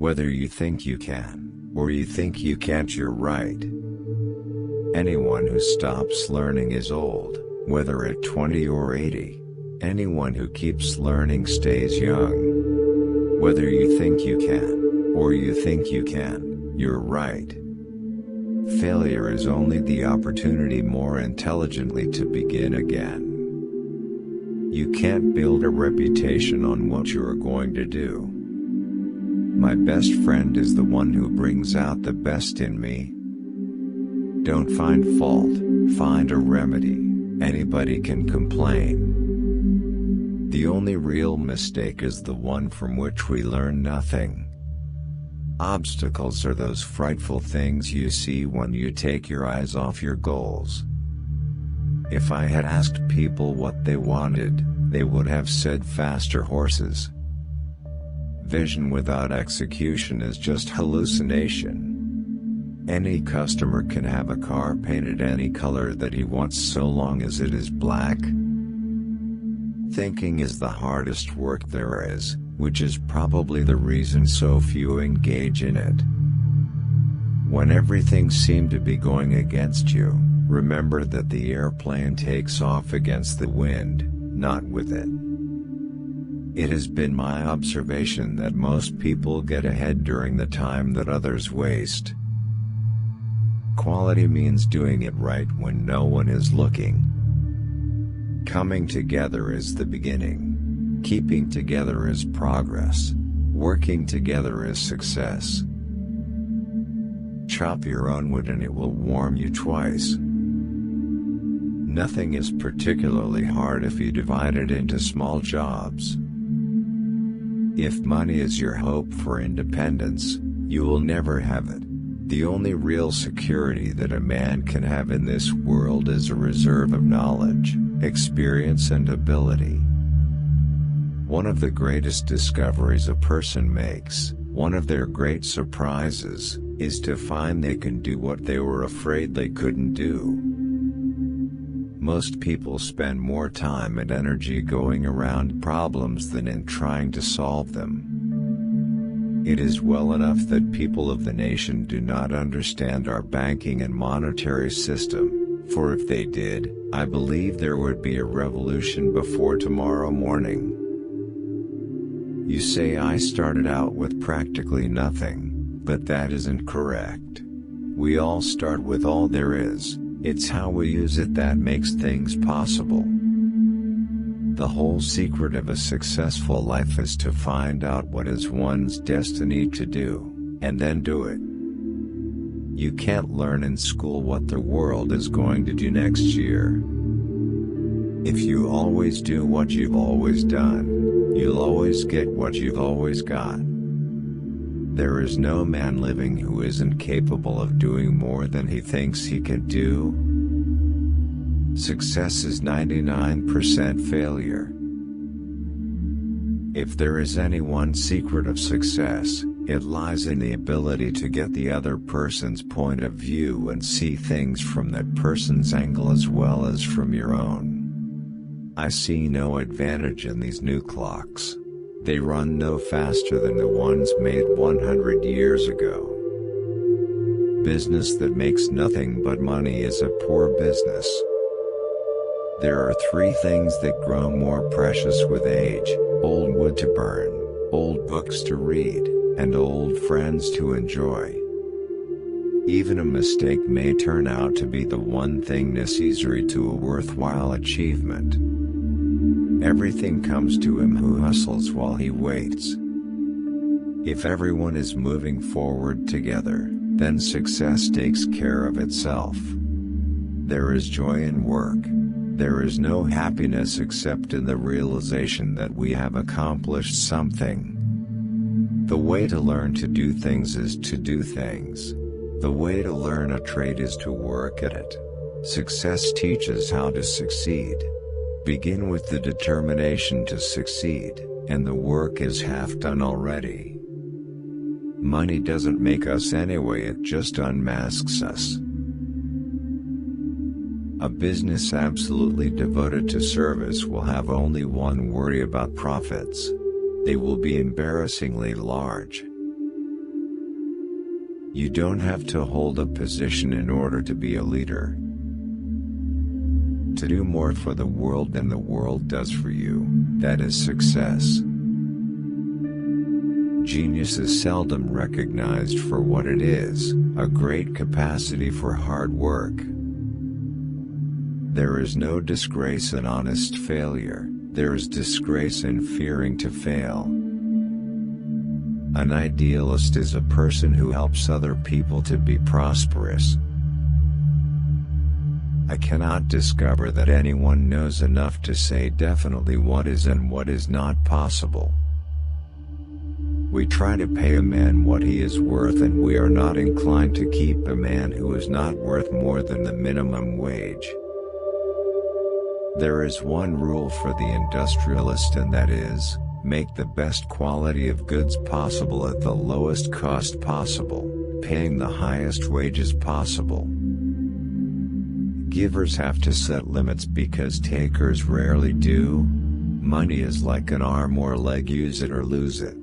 Whether you think you can, or you think you can't, you're right. Anyone who stops learning is old, whether at 20 or 80. Anyone who keeps learning stays young. Whether you think you can, or you think you can, you're right. Failure is only the opportunity more intelligently to begin again. You can't build a reputation on what you are going to do. My best friend is the one who brings out the best in me. Don't find fault, find a remedy. Anybody can complain. The only real mistake is the one from which we learn nothing. Obstacles are those frightful things you see when you take your eyes off your goals. If I had asked people what they wanted, they would have said faster horses. Vision without execution is just hallucination. Any customer can have a car painted any color that he wants so long as it is black. Thinking is the hardest work there is, which is probably the reason so few engage in it. When everything seemed to be going against you, remember that the airplane takes off against the wind, not with it. It has been my observation that most people get ahead during the time that others waste. Quality means doing it right when no one is looking. Coming together is the beginning. Keeping together is progress. Working together is success. Chop your own wood and it will warm you twice. Nothing is particularly hard if you divide it into small jobs. If money is your hope for independence, you will never have it. The only real security that a man can have in this world is a reserve of knowledge, experience and ability. One of the greatest discoveries a person makes, one of their great surprises, is to find they can do what they were afraid they couldn't do. Most people spend more time and energy going around problems than in trying to solve them. It is well enough that people of the nation do not understand our banking and monetary system, for if they did, I believe there would be a revolution before tomorrow morning. You say I started out with practically nothing, but that isn't correct. We all start with all there is. It's how we use it that makes things possible. The whole secret of a successful life is to find out what is one's destiny to do, and then do it. You can't learn in school what the world is going to do next year. If you always do what you've always done, you'll always get what you've always got. There is no man living who isn't capable of doing more than he thinks he can do. Success is 99% failure. If there is any one secret of success, it lies in the ability to get the other person's point of view and see things from that person's angle as well as from your own. I see no advantage in these new clocks. They run no faster than the ones made 100 years ago. Business that makes nothing but money is a poor business. There are three things that grow more precious with age: old wood to burn, old books to read, and old friends to enjoy. Even a mistake may turn out to be the one thing necessary to a worthwhile achievement. Everything comes to him who hustles while he waits. If everyone is moving forward together, then success takes care of itself. There is joy in work. There is no happiness except in the realization that we have accomplished something. The way to learn to do things is to do things. The way to learn a trade is to work at it. Success teaches how to succeed. Begin with the determination to succeed, and the work is half done already. Money doesn't make us anyway, it just unmasks us. A business absolutely devoted to service will have only one worry about profits. They will be embarrassingly large. You don't have to hold a position in order to be a leader. To do more for the world than the world does for you, that is success. Genius is seldom recognized for what it is, a great capacity for hard work. There is no disgrace in honest failure, there is disgrace in fearing to fail. An idealist is a person who helps other people to be prosperous. I cannot discover that anyone knows enough to say definitely what is and what is not possible. We try to pay a man what he is worth, and we are not inclined to keep a man who is not worth more than the minimum wage. There is one rule for the industrialist, and that is, make the best quality of goods possible at the lowest cost possible, paying the highest wages possible. Givers have to set limits because takers rarely do. Money is like an arm or leg, use it or lose it.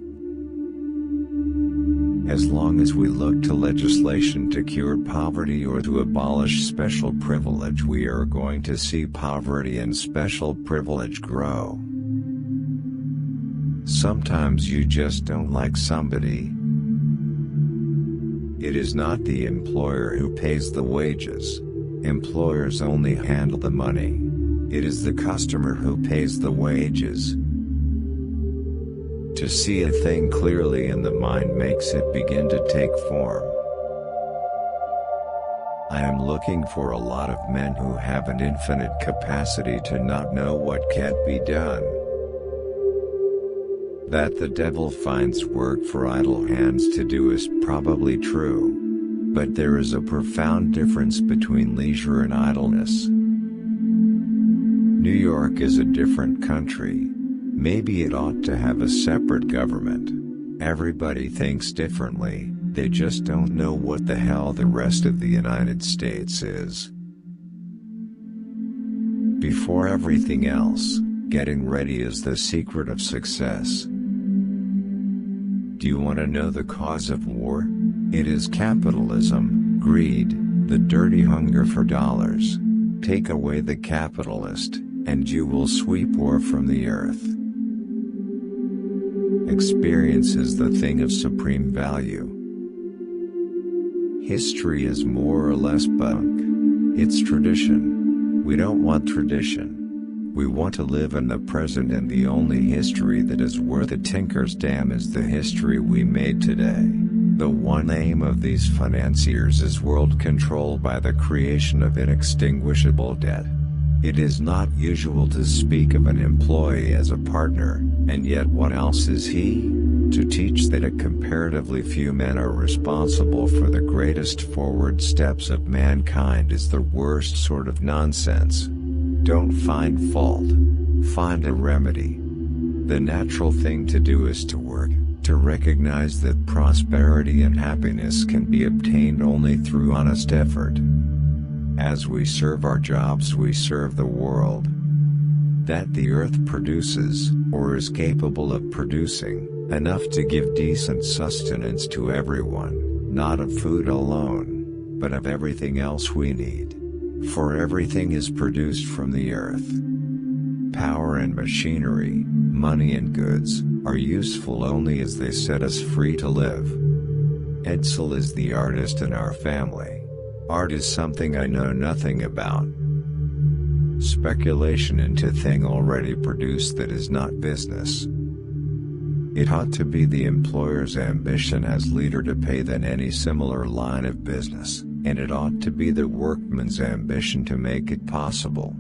As long as we look to legislation to cure poverty or to abolish special privilege, we are going to see poverty and special privilege grow. Sometimes you just don't like somebody. It is not the employer who pays the wages. Employers only handle the money. It is the customer who pays the wages. To see a thing clearly in the mind makes it begin to take form. I am looking for a lot of men who have an infinite capacity to not know what can't be done. That the devil finds work for idle hands to do is probably true. But there is a profound difference between leisure and idleness. New York is a different country. Maybe it ought to have a separate government. Everybody thinks differently, they just don't know what the hell the rest of the United States is. Before everything else, getting ready is the secret of success. Do you want to know the cause of war? It is capitalism, greed, the dirty hunger for dollars. Take away the capitalist, and you will sweep war from the earth. Experience is the thing of supreme value. History is more or less bunk. It's tradition. We don't want tradition. We want to live in the present, and the only history that is worth a tinker's damn is the history we made today. The one aim of these financiers is world control by the creation of inextinguishable debt. It is not usual to speak of an employee as a partner, and yet what else is he? To teach that a comparatively few men are responsible for the greatest forward steps of mankind is the worst sort of nonsense. Don't find fault. Find a remedy. The natural thing to do is to work, to recognize that prosperity and happiness can be obtained only through honest effort. As we serve our jobs, we serve the world. That the earth produces, or is capable of producing, enough to give decent sustenance to everyone, not of food alone, but of everything else we need. For everything is produced from the earth. Power and machinery, money and goods, are useful only as they set us free to live. Edsel is the artist in our family. Art is something I know nothing about. Speculation into thing already produced that is not business. It ought to be the employer's ambition as leader to pay than any similar line of business, and it ought to be the workman's ambition to make it possible.